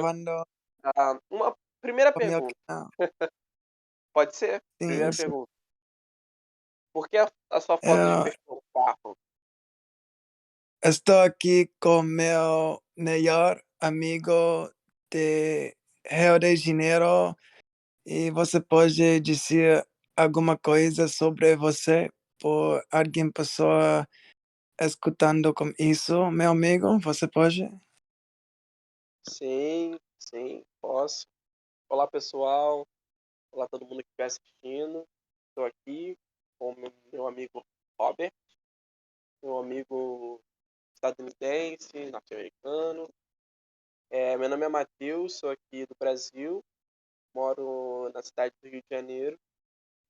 gravando Uma primeira o meu pergunta, canal. pode ser? Sim, Primeira sim. pergunta, por que a sua foto de Eu perfil é um carro? estou aqui com meu melhor amigo de Rio de Janeiro e você pode dizer alguma coisa sobre você por alguém pessoa escutando com isso, meu amigo? Você pode? Sim, sim, posso. Olá, pessoal. Olá, todo mundo que estiver assistindo. Estou aqui com meu amigo Robert, meu amigo estadunidense, norte-americano. Meu nome é Matheus, sou aqui do Brasil, moro na cidade do Rio de Janeiro,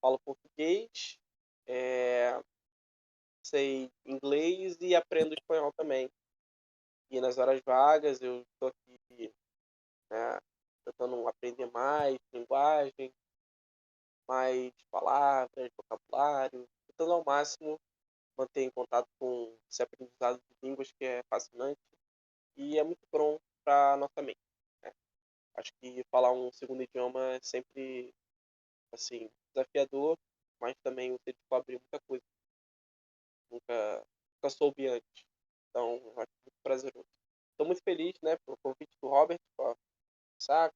falo português, é, sei inglês e aprendo espanhol também. E nas horas vagas eu estou aqui, né, tentando aprender mais linguagem, mais palavras, vocabulário, tentando ao máximo manter em contato com esse aprendizado de línguas que é fascinante e é muito bom para nossa mente, né. Acho que falar um segundo idioma é sempre, assim, desafiador, mas também você descobre muita coisa que nunca soube antes. Então, eu acho muito prazeroso. Estou muito feliz, né, pelo convite do Robert para conversar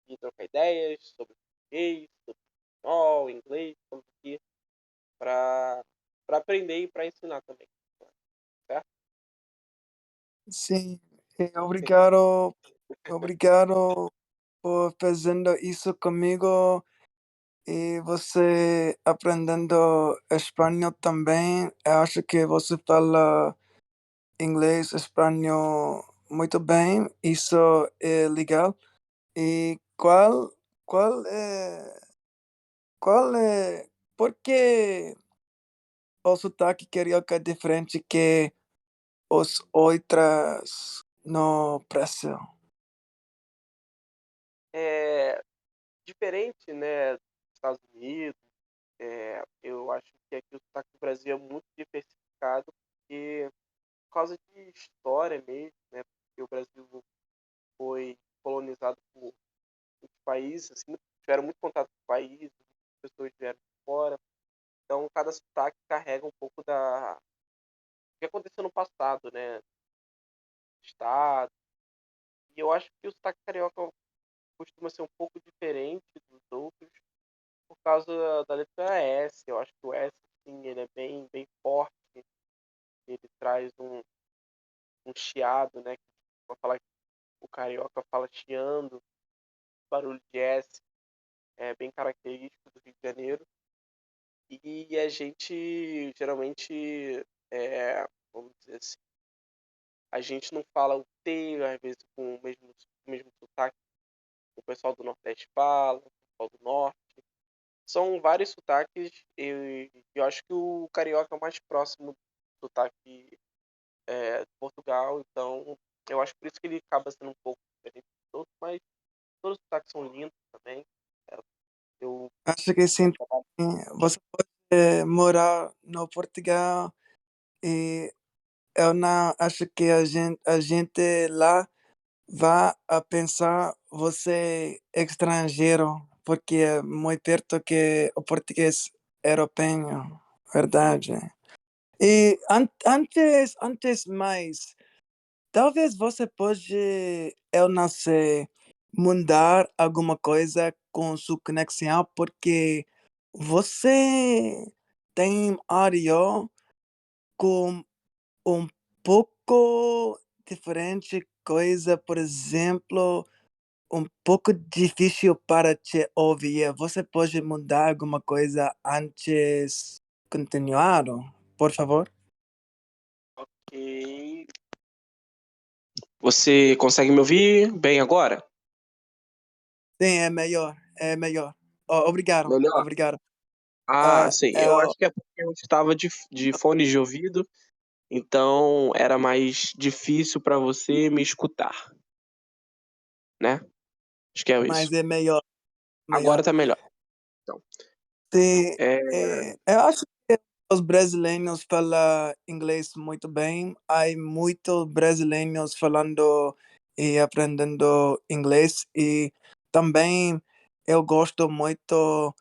e trocar ideias sobre português, sobre espanhol, inglês, estamos aqui para aprender e para ensinar também, certo? Sim, obrigado por fazendo isso comigo e você aprendendo espanhol também. Eu acho que você fala inglês, espanhol muito bem, isso é legal. E qual qual é por que o sotaque carioca é diferente que os outras no Brasil? É diferente, né, dos Estados Unidos, eu acho que aqui o sotaque do Brasil é muito diversificado, porque por causa de história mesmo, né, porque o Brasil foi colonizado por muitos países, assim, tiveram muito contato com países, muitas pessoas vieram de fora, então cada sotaque carrega um pouco da o que aconteceu no passado, né, estado, e eu acho que o sotaque carioca costuma ser um pouco diferente dos outros, por causa da letra S. Eu acho que o S, assim, ele é bem forte, ele traz um chiado, né, que vou falar que o carioca fala chiando, barulho de S, é bem característico do Rio de Janeiro. E a gente geralmente, vamos dizer assim, a gente não fala o T, às vezes, com o mesmo sotaque que o pessoal do Nordeste fala, o pessoal do Norte. São vários sotaques, e eu acho que o carioca é o mais próximo do sotaque, de Portugal, então eu acho por isso que ele acaba sendo um pouco diferente dos outros, mas todos os sotaques são lindos também. Eh, eu Acho que sim, trabalho você pode morar no Portugal e eu não acho que a gente lá vá a pensar você estrangeiro, porque é muito perto que o português europeu, verdade. E antes mais, talvez você pode, eu não sei, mudar alguma coisa com sua conexão, porque você tem áudio com um pouco diferente coisa, por exemplo, um pouco difícil para te ouvir. Você pode mudar alguma coisa antes continuar, por favor? ok. Você consegue me ouvir bem agora? Sim, é melhor, é melhor. Obrigado, Melhor? obrigado. Ah, Ah, sei. Eu eu acho que é porque eu estava de fones de ouvido, então era mais difícil para você me escutar, né. Acho que é isso. mas é melhor, Agora melhor. tá melhor, então. Sim, Eh, eu acho que os brasileiros falam inglês muito bem. Há muitos brasileiros falando e aprendendo inglês. E também eu gosto muito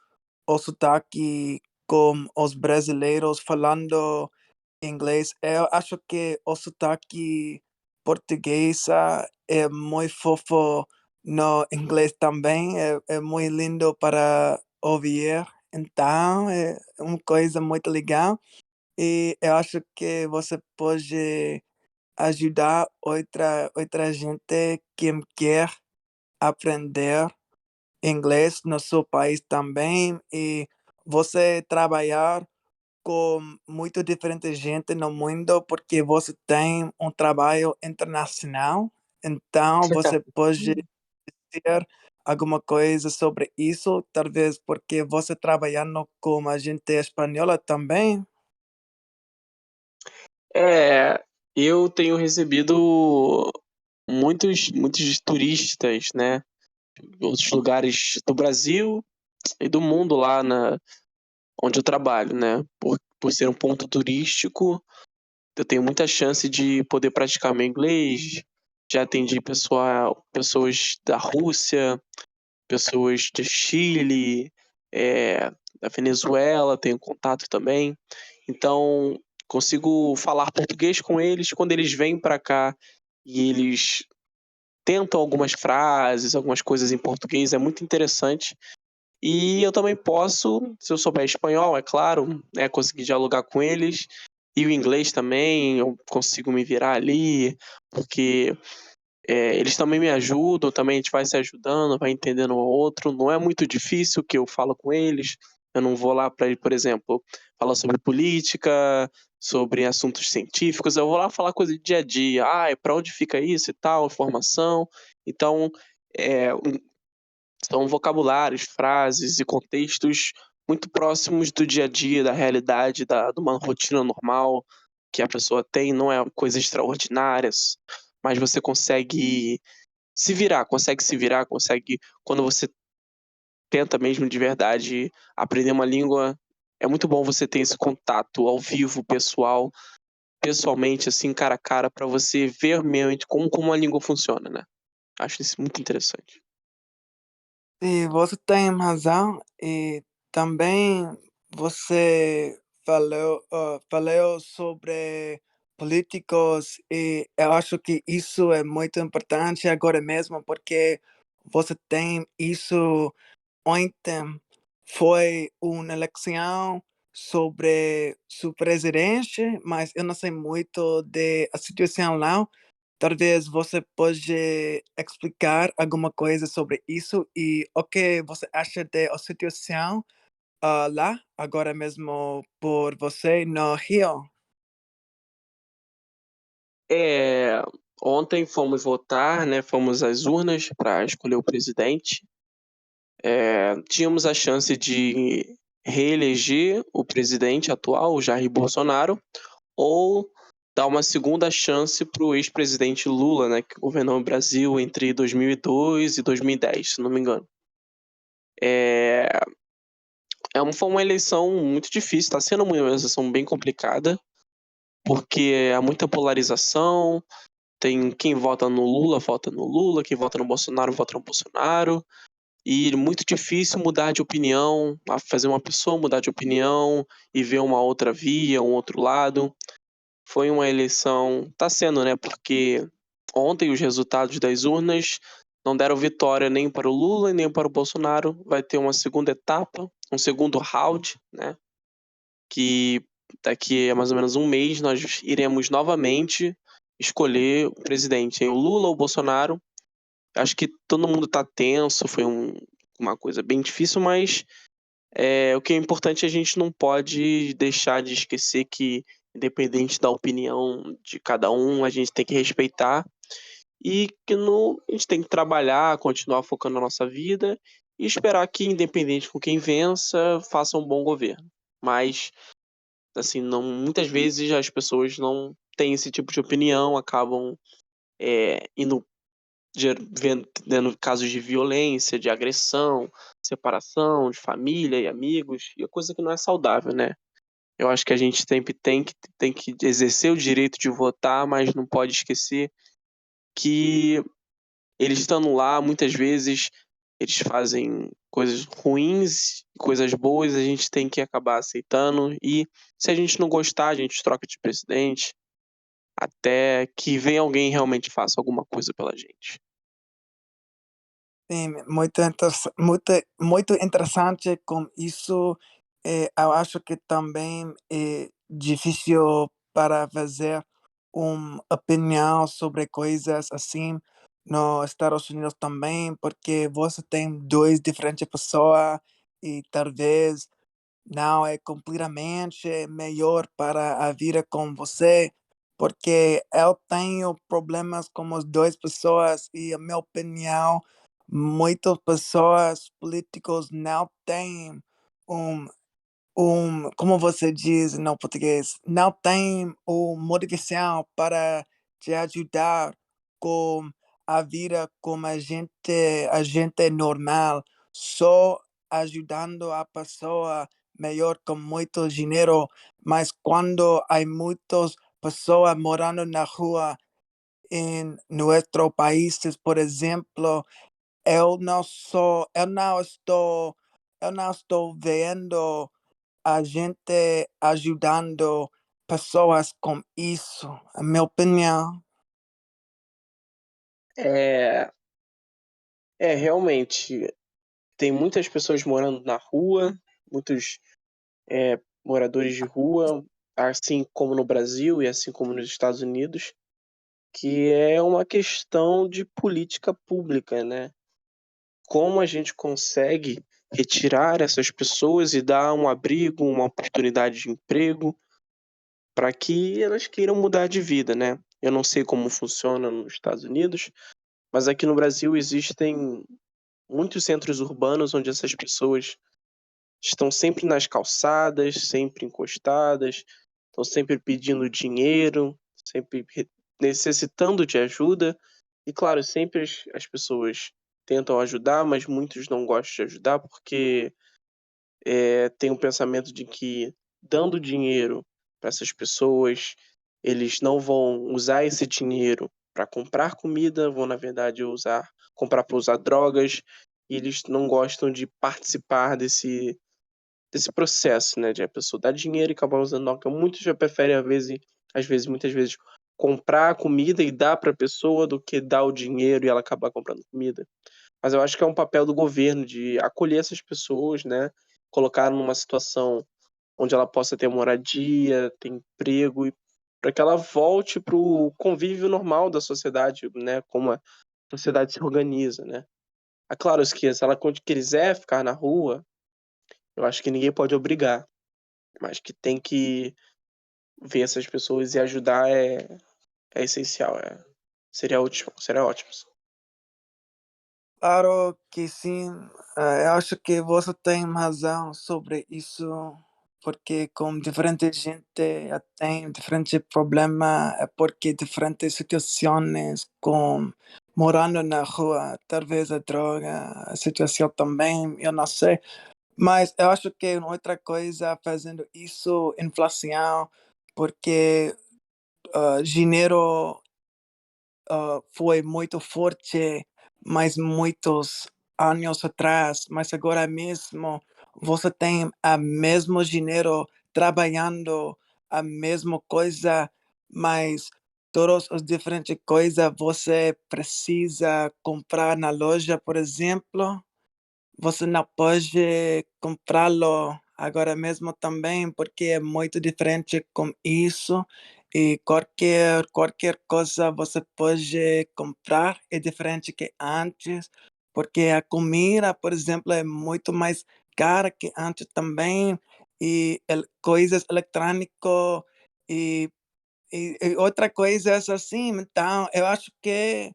o sotaque com os brasileiros falando inglês. Eu acho que o sotaque português é muito fofo no inglês também. É muito lindo para ouvir. Então, é uma coisa muito legal. E eu acho que você pode ajudar outra gente que quer aprender inglês no seu país também. E você trabalhar com muito diferente gente no mundo, porque você tem um trabalho internacional, então você pode dizer alguma coisa sobre isso, talvez porque você trabalhando com a gente espanhola também. É, eu tenho recebido muitos turistas, né, de outros lugares do Brasil e do mundo lá onde eu trabalho, né? Por ser um ponto turístico, eu tenho muita chance de poder praticar meu inglês. Já atendi pessoas da Rússia, pessoas de Chile, da Venezuela, tenho contato também. Então, consigo falar português com eles quando eles vêm para cá e eles tentam algumas frases, algumas coisas em português, é muito interessante. E eu também posso, se eu souber espanhol, é claro, né, conseguir dialogar com eles. E o inglês também, eu consigo me virar ali, porque eles também me ajudam, também a gente vai se ajudando, vai entendendo um ao outro. Não é muito difícil que eu falo com eles. Eu não vou lá para, por exemplo, falar sobre política, sobre assuntos científicos. Eu vou lá falar coisa de dia a dia. Ah, para onde fica isso e tal, informação. Então, é, são vocabulários, frases e contextos muito próximos do dia a dia, da realidade, de uma rotina normal que a pessoa tem, não é coisas extraordinárias, mas você consegue se virar, consegue quando você tenta mesmo de verdade aprender uma língua, é muito bom você ter esse contato ao vivo, pessoalmente, assim, cara a cara, para você ver realmente como a língua funciona, né. Acho isso muito interessante. E você tem razão, e também você falou sobre políticos, e eu acho que isso é muito importante agora mesmo, porque você tem isso. Ontem foi uma eleição sobre o presidente, mas eu não sei muito da situação lá. Talvez você pode explicar alguma coisa sobre isso e o que você acha da situação lá, agora mesmo por você no Rio? É, ontem fomos votar, né, fomos às urnas para escolher o presidente. Tínhamos a chance de reeleger o presidente atual, o Jair Bolsonaro, ou dar uma segunda chance para o ex-presidente Lula, né, que governou o Brasil entre 2002 e 2010, se não me engano. Eh, foi uma eleição muito difícil, está sendo uma eleição bem complicada, porque há muita polarização. Tem quem vota no Lula, quem vota no Bolsonaro, e muito difícil mudar de opinião, fazer uma pessoa mudar de opinião e ver uma outra via, um outro lado. Foi uma eleição tá sendo, né, porque ontem os resultados das urnas não deram vitória nem para o Lula e nem para o Bolsonaro. Vai ter uma segunda etapa, um segundo round, né, que daqui a mais ou menos um mês nós iremos novamente escolher o presidente, o Lula ou o Bolsonaro. Acho que todo mundo tá tenso, foi uma coisa bem difícil, mas, o que é importante, a gente não pode deixar de esquecer que, independente da opinião de cada um, a gente tem que respeitar e que não a gente tem que trabalhar, continuar focando na nossa vida e esperar que, independente com quem vença, faça um bom governo. Mas, assim, não muitas vezes as pessoas não têm esse tipo de opinião, acabam, indo tendo casos de violência, de agressão, separação de família e amigos, e é coisa que não é saudável, né. Eu acho que a gente sempre tem que exercer o direito de votar, mas não pode esquecer que eles estando lá, muitas vezes, eles fazem coisas ruins, coisas boas, a gente tem que acabar aceitando e se a gente não gostar, a gente troca de presidente, até que venha alguém e realmente faça alguma coisa pela gente. Sim, muito interessante com isso. Eu acho que também é difícil para fazer uma opinião sobre coisas assim nos Estados Unidos também, porque você tem 2 diferentes pessoas e talvez não é completamente melhor para a vida com você, porque eu tenho problemas com as 2 pessoas e a minha opinião, muitas pessoas políticos não têm um como você diz no português, não tem uma motivação para te ajudar com a vida como a gente é normal, só ajudando a pessoa melhor com muito dinheiro, mas quando há muitas pessoas morando na rua em nosso países, por exemplo, eu não estou vendo a gente ajudando pessoas com isso, a minha opinião. É, realmente, tem muitas pessoas morando na rua, muitos, moradores de rua, assim como no Brasil e assim como nos Estados Unidos, que é uma questão de política pública, né. Como a gente consegue retirar essas pessoas e dar um abrigo, uma oportunidade de emprego, para que elas queiram mudar de vida, né. Eu não sei como funciona nos Estados Unidos, mas aqui no Brasil existem muitos centros urbanos onde essas pessoas estão sempre nas calçadas, sempre encostadas, estão sempre pedindo dinheiro, sempre necessitando de ajuda. E claro, sempre as pessoas tentam ajudar, mas muitos não gostam de ajudar porque tem um pensamento de que dando dinheiro para essas pessoas, eles não vão usar esse dinheiro para comprar comida, vão na verdade comprar para usar drogas, e eles não gostam de participar desse processo, né, de a pessoa dar dinheiro e acabar usando droga. Muitos já preferem muitas vezes, comprar comida e dar para a pessoa do que dar o dinheiro e ela acabar comprando comida. Mas eu acho que é um papel do governo de acolher essas pessoas, né, colocar numa situação onde ela possa ter moradia, ter emprego e para que ela volte para o convívio normal da sociedade, né, como a sociedade se organiza, né. É claro que se ela quiser ficar na rua, eu acho que ninguém pode obrigar, mas que tem que ver essas pessoas e ajudar é essencial, seria ótimo. Claro que sim, eu acho que você tem razão sobre isso, porque com diferente gente tem diferente problema, é porque diferentes situações com morando na rua, talvez a droga, a situação também, eu não sei. Mas eu acho que outra coisa fazendo isso, inflação, porque dinheiro foi muito forte, mas muitos anos atrás, mas agora mesmo você tem a mesmo dinheiro trabalhando a mesma coisa, mas todas as diferentes coisas você precisa comprar na loja, por exemplo. Você não pode comprá-lo agora mesmo também, porque é muito diferente com isso e qualquer coisa você pode comprar é diferente que antes, porque a comida, por exemplo, é muito mais cara que antes também e coisas eletrônico e outra coisas assim. Então eu acho que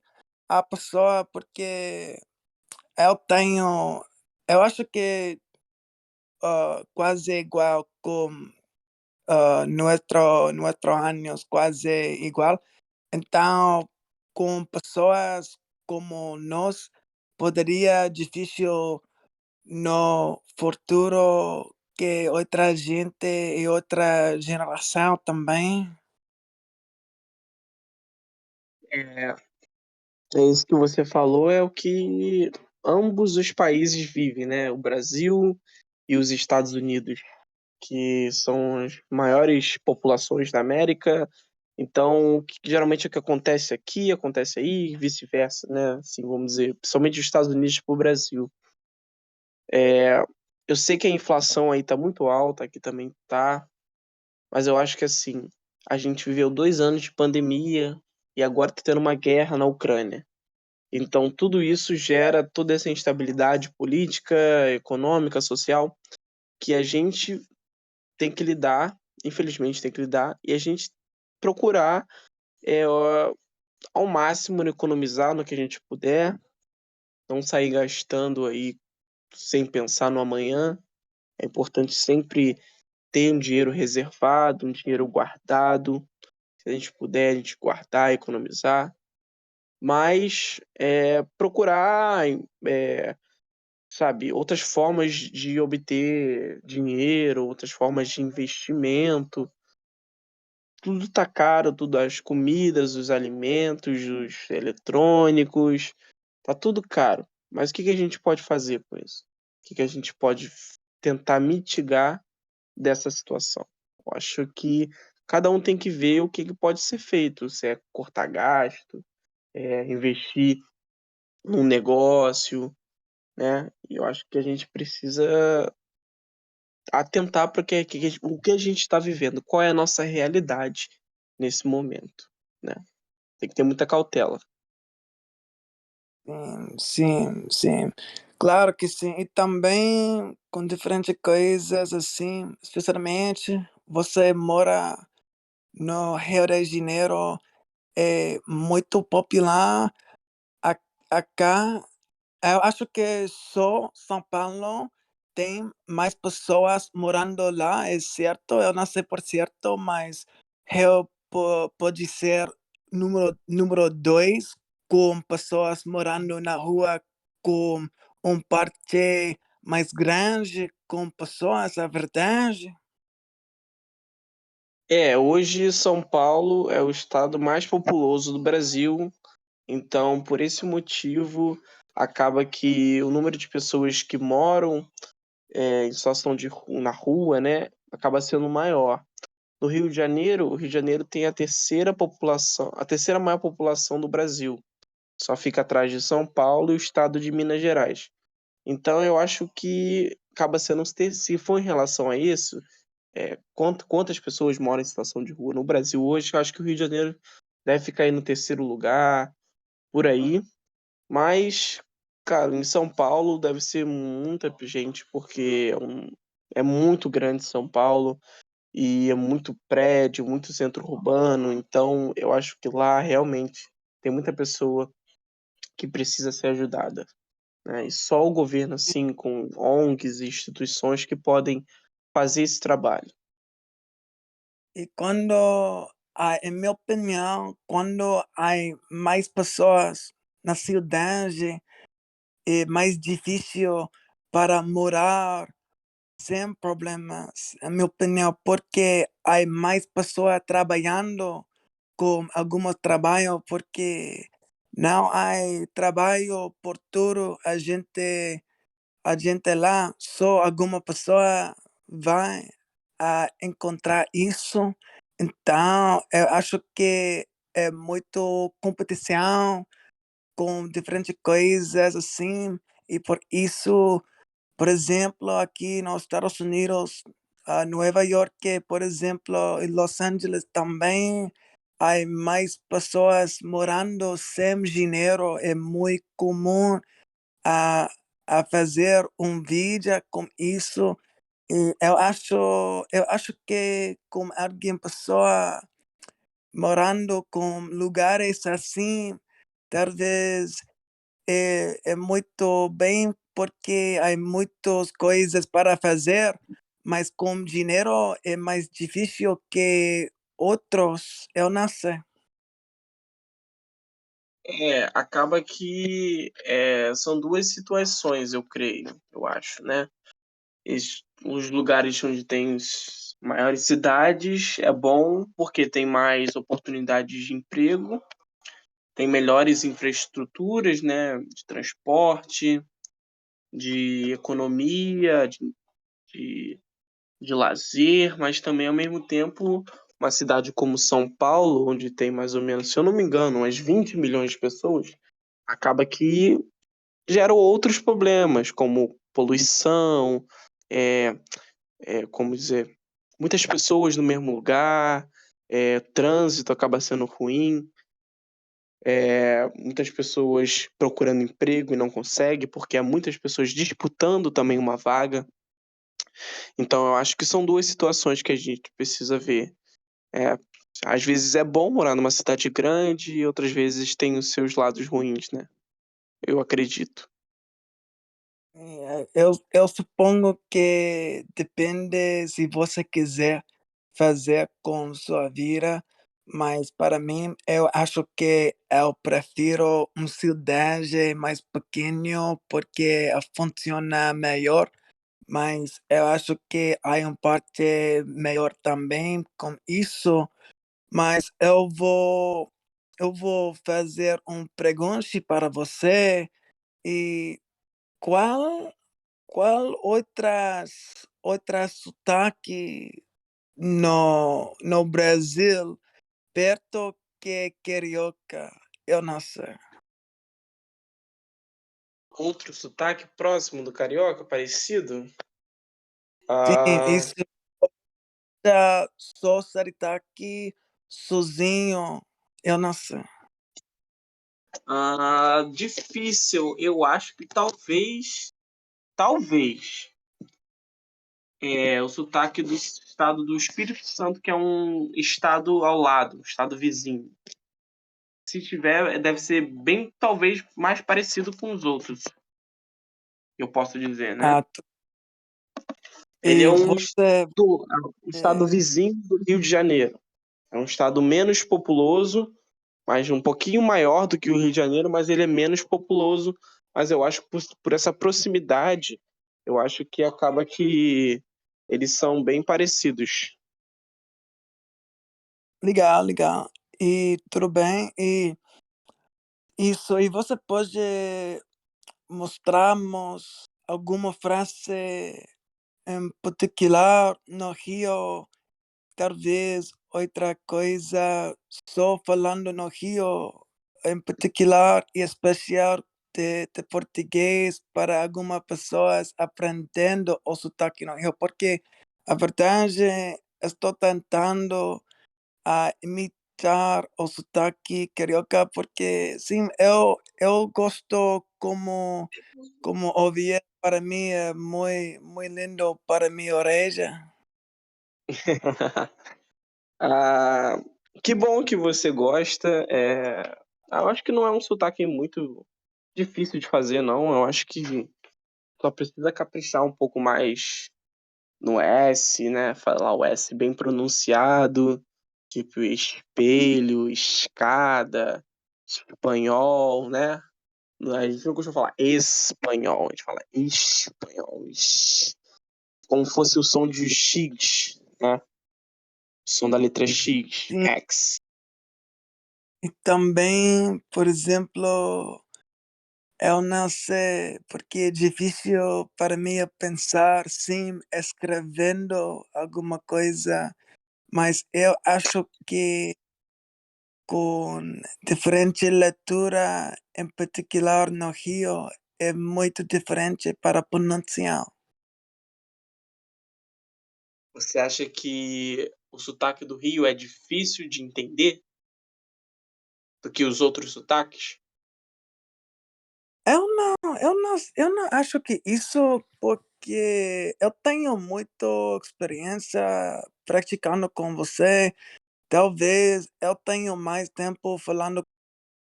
a pessoa porque eu tenho eu acho que, quase igual com, nuestro anos, quase igual. Então, com pessoas como nós, poderia difícil no futuro que outra gente e outra geração também. É, É isso que você falou, é o que ambos os países vivem, né? O Brasil e os Estados Unidos, que são as maiores populações da América. Então, geralmente o que acontece aqui acontece aí, e vice-versa, né? Assim, vamos dizer, principalmente os Estados Unidos para o Brasil. Eu sei que a inflação aí tá muito alta, aqui também tá, mas eu acho que assim, a gente viveu 2 anos de pandemia e agora tá tendo uma guerra na Ucrânia. Então, tudo isso gera toda essa instabilidade política, econômica, social, que a gente tem que lidar, infelizmente tem que lidar, e a gente procurar ao máximo economizar no que a gente puder, não sair gastando aí sem pensar no amanhã. É importante sempre ter um dinheiro reservado, um dinheiro guardado, se a gente puder, a gente guardar, economizar, mas procurar, sabe, outras formas de obter dinheiro, outras formas de investimento. Tudo tá caro, tudo, as comidas, os alimentos, os eletrônicos, tá tudo caro. Mas o que que a gente pode fazer com isso? O que que a gente pode tentar mitigar dessa situação? Eu acho que cada um tem que ver o que que pode ser feito, se é cortar gasto, investir num negócio, né? E eu acho que a gente precisa atentar para o que a gente está vivendo, qual é a nossa realidade nesse momento, né? Tem que ter muita cautela. Sim, sim. Claro que sim. E também com diferentes coisas, assim, especialmente você mora no Rio de Janeiro, é muito popular. A Acá, eu acho que só São Paulo tem mais pessoas morando lá, é certo? Eu não sei por certo, mas Rio pode ser número 2 com pessoas morando na rua, com um parque mais grande, com pessoas, é verdade? Hoje São Paulo é o estado mais populoso do Brasil, então por esse motivo acaba que o número de pessoas que moram, em situação na rua, né, acaba sendo maior. No Rio de Janeiro, o Rio de Janeiro tem a terceira maior população do Brasil. Só fica atrás de São Paulo e o estado de Minas Gerais. Então eu acho que acaba sendo se for em relação a isso, quantas pessoas moram em situação de rua no Brasil hoje, eu acho que o Rio de Janeiro deve ficar aí no terceiro lugar, por aí. Mas, cara, em São Paulo deve ser muita gente, porque é muito grande São Paulo e é muito prédio, muito centro urbano, então eu acho que lá realmente tem muita pessoa que precisa ser ajudada, né? E só o governo, assim, com ONGs e instituições que podem fazer esse trabalho. E quando, em minha opinião, quando há mais pessoas na cidade, é mais difícil para morar sem problemas, na minha opinião, porque há mais pessoas trabalhando com algum trabalho, porque não há trabalho por tudo, a gente lá, só alguma pessoa vai a encontrar isso. Então, eu acho que é muito competição com diferentes coisas assim, e por isso, por exemplo, aqui nos Estados Unidos, Nova York, por exemplo, em Los Angeles também, há mais pessoas morando sem dinheiro, é muito comum a, a fazer um vídeo com isso. E eu acho que com alguém pessoa morando com lugares assim, talvez é muito bem, porque há muitas coisas para fazer, mas com dinheiro é mais difícil que outros, eu não sei. Acaba que são duas situações, eu creio, eu acho, né? Os lugares onde tem maiores cidades é bom porque tem mais oportunidades de emprego, tem melhores infraestruturas, né, de transporte, de economia, de, de lazer, mas também, ao mesmo tempo, uma cidade como São Paulo, onde tem mais ou menos, se eu não me engano, umas 20 milhões de pessoas, acaba que gera outros problemas, como poluição, é, como dizer, muitas pessoas no mesmo lugar, trânsito acaba sendo ruim, muitas pessoas procurando emprego e não conseguem, porque há muitas pessoas disputando também uma vaga. Então eu acho que são 2 situações que a gente precisa ver. Eh, Às vezes é bom morar numa cidade grande e outras vezes tem os seus lados ruins, né, eu acredito. Eu suponho que depende se você quiser fazer com sua vida, mas para mim, eu acho que eu prefiro uma cidade mais pequeno porque funciona melhor, mas eu acho que há uma parte melhor também com isso. Mas eu vou fazer um pergunta para você, e qual outras sotaque no Brasil perto que carioca? Eu não sei. Outro sotaque próximo do carioca, parecido? Sim, Ah, isso já só sotaque sozinho, eu não sei. difícil. Eu acho que talvez, o sotaque do estado do Espírito Santo, que é um estado ao lado, um estado vizinho. Se tiver, deve ser bem, talvez, mais parecido com os outros, eu posso dizer, né? Ah, Ele é e um você, estado vizinho do Rio de Janeiro. É um estado menos populoso, mas um pouquinho maior do que o Rio de Janeiro, mas ele é menos populoso. Mas eu acho que por essa proximidade, eu acho que acaba que eles são bem parecidos. legal, legal. E tudo bem? E você pode mostrarmos alguma frase em particular no Rio, talvez outra coisa, só falando no Rio, em particular e especial de português para algumas pessoas aprendendo o sotaque no Rio, porque a verdade, estou tentando a imitar o sotaque carioca, porque sim, eu gosto como ouvir, para mim é muito lindo para minha orelha. Ah, que bom que você gosta. Eu acho que não é um sotaque muito difícil de fazer, não. Eu acho que só precisa caprichar um pouco mais no S, né? Falar o S bem pronunciado, tipo espelho, escada, espanhol, né? A gente não costuma falar espanhol, a gente fala espanhol. Como fosse o som de X, né? O som da letra X, Sim, X. e também, por exemplo, eu não sei, porque é difícil para mim pensar, sim, escrevendo alguma coisa, mas eu acho que com diferente leitura, em particular no Rio, é muito diferente para pronunciar. Você acha que o sotaque do Rio é difícil de entender do que os outros sotaques? Eu não acho que isso, porque eu tenho muita experiência praticando com você. Talvez eu tenho mais tempo falando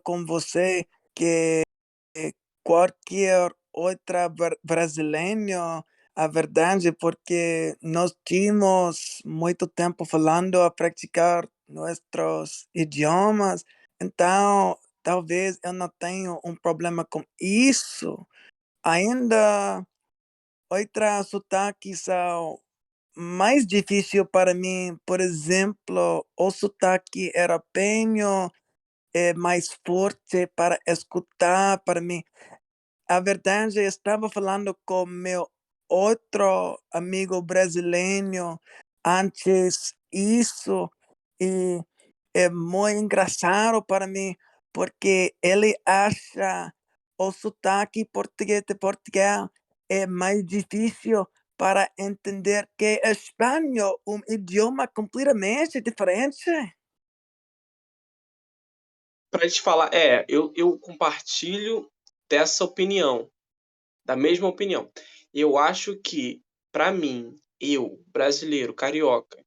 com você que qualquer outra brasileiro, a verdade, porque nós tínhamos muito tempo falando a praticar nossos idiomas, então talvez eu não tenha um problema com isso. Ainda outras sotaques são mais difícil para mim, por exemplo, o sotaque europeu é mais forte para escutar para mim. A verdade, eu estava falando com meu outro amigo brasileiro antes isso, e é muito engraçado para mim, porque ele acha o sotaque português de Portugal é mais difícil para entender que espanhol, um idioma completamente diferente. Para te falar, eu compartilho dessa opinião, da mesma opinião. Eu acho que, para mim, eu, brasileiro, carioca,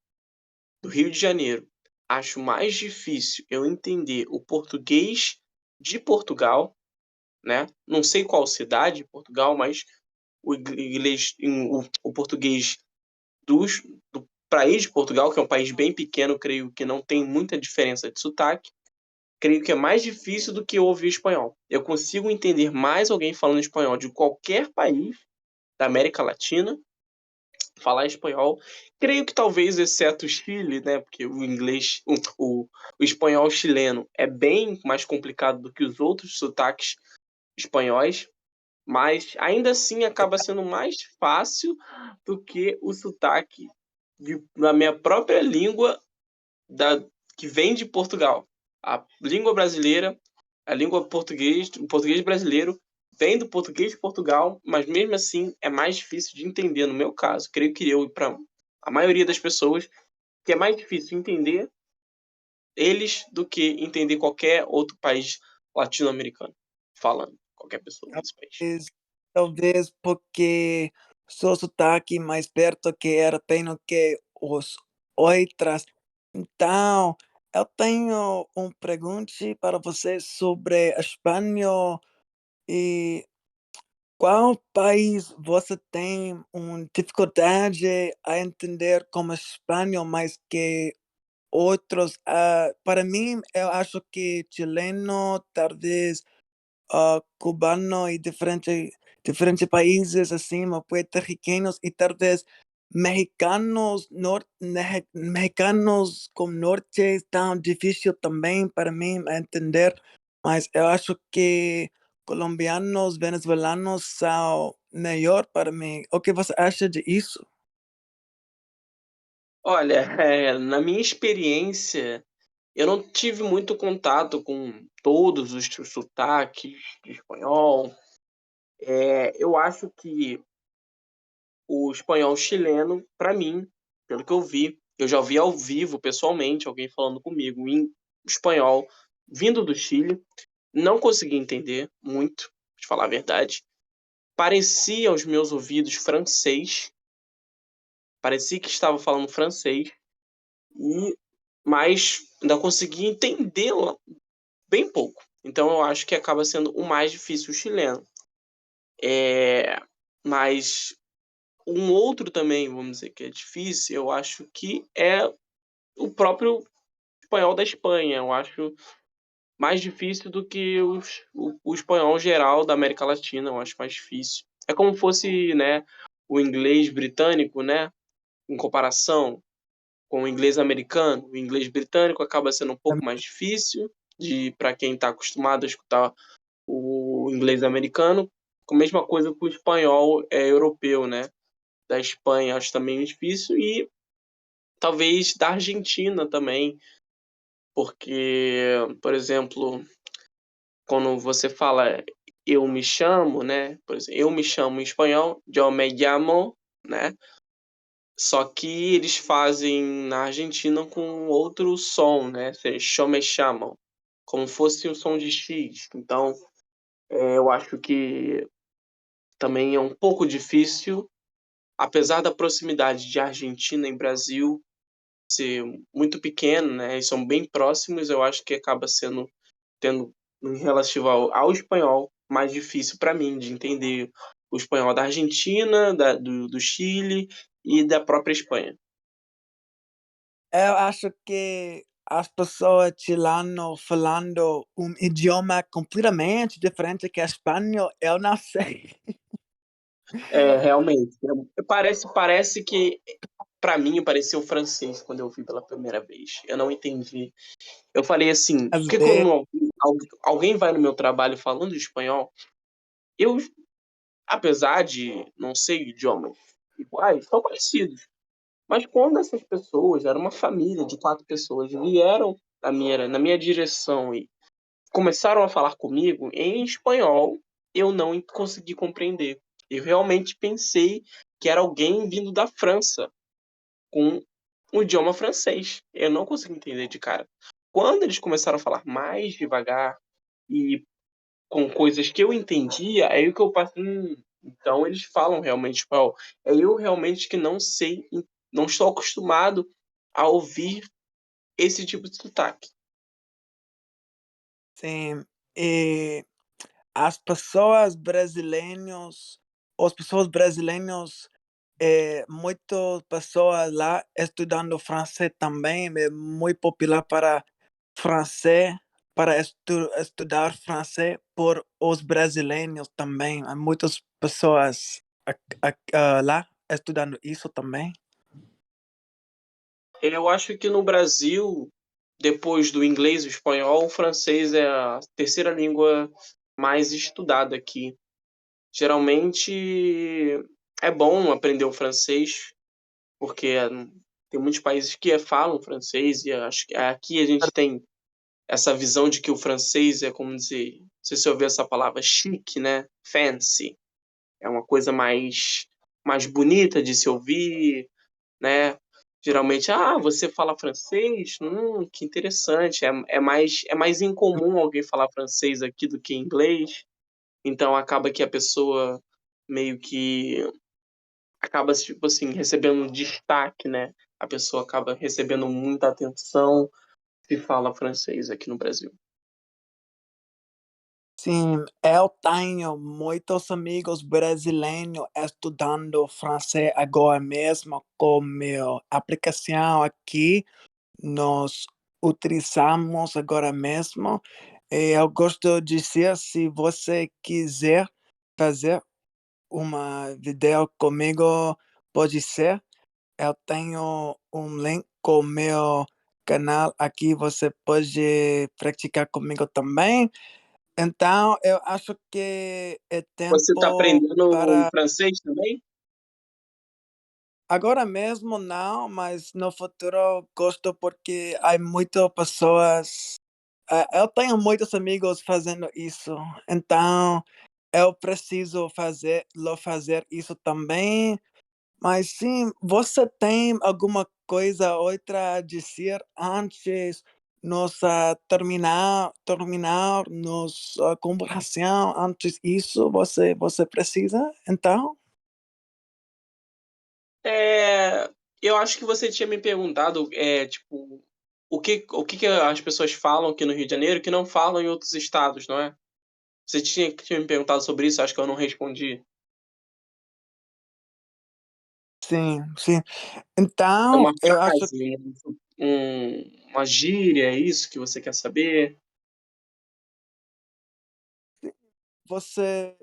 do Rio de Janeiro, acho mais difícil eu entender o português de Portugal, né? Não sei qual cidade de Portugal, mas o português dos, do país de Portugal, que é um país bem pequeno, creio que não tem muita diferença de sotaque. Creio que é mais difícil do que ouvir espanhol. Eu consigo entender mais alguém falando espanhol de qualquer país da América Latina falar espanhol. Creio que talvez, exceto o Chile, né? Porque o inglês, o espanhol chileno é bem mais complicado do que os outros sotaques espanhóis, mas ainda assim acaba sendo mais fácil do que o sotaque da minha própria língua da, que vem de Portugal. A língua brasileira, a língua português, o português brasileiro vem do português de Portugal, mas mesmo assim é mais difícil de entender no meu caso. Creio que eu e para a maioria das pessoas que é mais difícil entender eles do que entender qualquer outro país latino-americano falando, qualquer pessoa desse país. Talvez porque seu sotaque mais perto que europeu que os outras. Então, eu tenho pergunta para você sobre espanhol e qual país você tem uma dificuldade a entender como espanhol mais que outros? Para mim, eu acho que chileno, talvez cubano e diferentes países assim, puertorriqueños e talvez mexicanos com norte tão difícil também para mim entender, mas eu acho que colombianos, venezuelanos são melhor para mim. O que você acha disso? Olha, na minha experiência, eu não tive muito contato com todos os sotaques de espanhol. Eu acho que o espanhol chileno, para mim, pelo que eu já ouvi ao vivo, pessoalmente, alguém falando comigo em espanhol vindo do Chile. Não consegui entender muito, pra te falar a verdade. Parecia aos meus ouvidos francês, parecia que estava falando francês, e mas ainda consegui entendê-la bem pouco. Então eu acho que acaba sendo o mais difícil o chileno. Mas um outro também, vamos dizer, que é difícil, eu acho que é o próprio espanhol da Espanha. Eu acho mais difícil do que o espanhol geral da América Latina, eu acho mais difícil. É como fosse, né, o inglês britânico, né, em comparação com o inglês americano. O inglês britânico acaba sendo um pouco mais difícil de para quem está acostumado a escutar o inglês americano. A mesma coisa com o espanhol europeu, né, da Espanha, acho também difícil, e talvez da Argentina também, porque, por exemplo, quando você fala eu me chamo, né? Por exemplo, eu me chamo em espanhol, yo me llamo, né? Só que eles fazem na Argentina com outro som, né? Yo me chamo, como fosse um som de X. Então, eu acho que também é um pouco difícil, apesar da proximidade de Argentina e Brasil ser muito pequeno, né? E são bem próximos, eu acho que acaba tendo em relativo ao espanhol mais difícil para mim de entender o espanhol da Argentina, do Chile e da própria Espanha. Eu acho que as pessoas chilenas falando idioma completamente diferente que espanhol, eu não sei. É, realmente. Parece que pra mim pareceu francês quando eu vi pela primeira vez. Eu não entendi. Eu falei assim, Às porque vezes, quando alguém vai no meu trabalho falando espanhol, eu, apesar de não ser idiomas iguais, são parecidos. Mas quando essas pessoas, era uma família de 4 pessoas, vieram na minha direção e começaram a falar comigo em espanhol, eu não consegui compreender. Eu realmente pensei que era alguém vindo da França, com o idioma francês. Eu não consegui entender de cara. Quando eles começaram a falar mais devagar e com coisas que eu entendia, aí que eu passei, então eles falam realmente espanhol. É eu realmente que não sei, não estou acostumado a ouvir esse tipo de sotaque. sim. E as pessoas brasileiros, as pessoas brasileiros, muitas pessoas lá estudando francês também, é muito popular para francês, para estudar francês por os brasileiros também. Há muitas pessoas lá estudando isso também. Eu acho que no Brasil, depois do inglês e o espanhol, o francês é a terceira língua mais estudada aqui. Geralmente é bom aprender o francês, porque tem muitos países que falam francês e acho que aqui a gente tem essa visão de que o francês é como dizer, não sei se você ouviu essa palavra, chique, né? Fancy. É uma coisa mais bonita de se ouvir, né? Geralmente, você fala francês? Que interessante. É mais incomum alguém falar francês aqui do que inglês. Então acaba que a pessoa meio que acaba, tipo assim, recebendo um destaque, né? A pessoa acaba recebendo muita atenção se fala francês aqui no Brasil. Sim, eu tenho muitos amigos brasileiros estudando francês agora mesmo com minha aplicação aqui. Nós utilizamos agora mesmo. E eu gosto de dizer, se você quiser fazer uma vídeo comigo, pode ser. Eu tenho um link com meu canal aqui, você pode praticar comigo também. Então, eu acho que é Você está tempo aprendendo para. francês também? Agora mesmo não, mas no futuro gosto porque há muitas pessoas. Eu tenho muitos amigos fazendo isso, então eu preciso fazer isso também. Mas sim, você tem alguma coisa outra a dizer antes nossa terminar nossa conversação, antes isso você precisa, então? Eu acho que você tinha me perguntado, tipo, o que as pessoas falam aqui no Rio de Janeiro que não falam em outros estados, não é? Você tinha me perguntado sobre isso, acho que eu não respondi. Sim, sim. É Então, uma eu acho que frase, uma gíria, é isso que você quer saber? você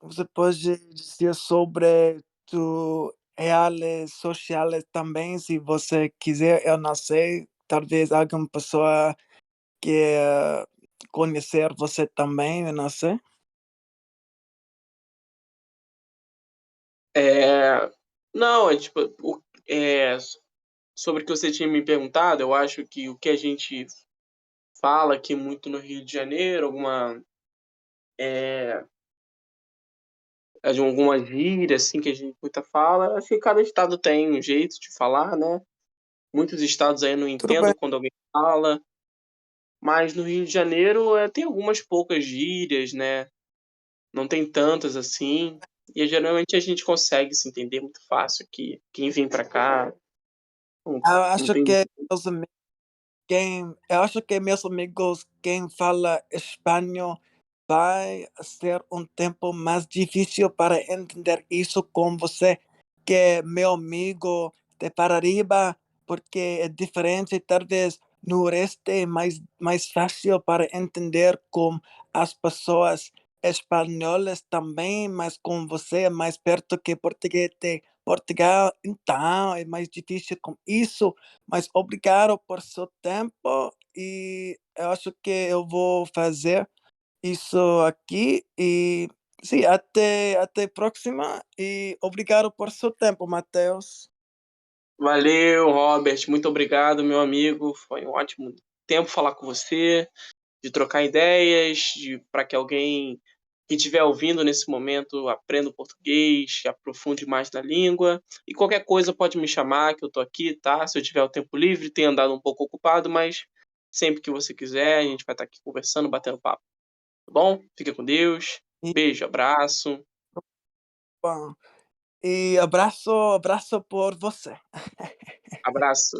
você pode dizer sobre tu redes sociais também, se você quiser, eu não sei, talvez alguma pessoa quer conhecer você também, eu não sei. É, não, tipo, sobre o que você tinha me perguntado, eu acho que o que a gente fala aqui muito no Rio de Janeiro, alguma gíria, assim, que a gente muita fala, acho que cada estado tem um jeito de falar, né? Muitos estados aí eu não Tudo bem. entendo quando alguém fala, mas no Rio de Janeiro, tem algumas poucas gírias, né, não tem tantas assim, e geralmente a gente consegue se entender muito fácil aqui. Quem vem pra cá Eu não acho tem. que eu acho que meus amigos, quem fala espanhol, vai ser um tempo mais difícil para entender isso com você, que meu amigo de Paraíba, porque é diferente, talvez no Oeste é mais fácil para entender com as pessoas espanhóis também, mas com você é mais perto que português de Portugal, então é mais difícil com isso. Mas obrigado por seu tempo e eu acho que eu vou fazer isso aqui e sim, até próxima e obrigado por seu tempo, Matheus. Valeu, Robert, muito obrigado, meu amigo. Foi um ótimo tempo falar com você, de trocar ideias, para que alguém que estiver ouvindo nesse momento aprenda o português, aprofunde mais na língua. E qualquer coisa pode me chamar, que eu tô aqui, tá? Se eu tiver o tempo livre, tenho andado um pouco ocupado, mas sempre que você quiser, a gente vai estar aqui conversando, batendo papo, tá bom? Fica com Deus. E Beijo, abraço. bom, e abraço por você. Abraço.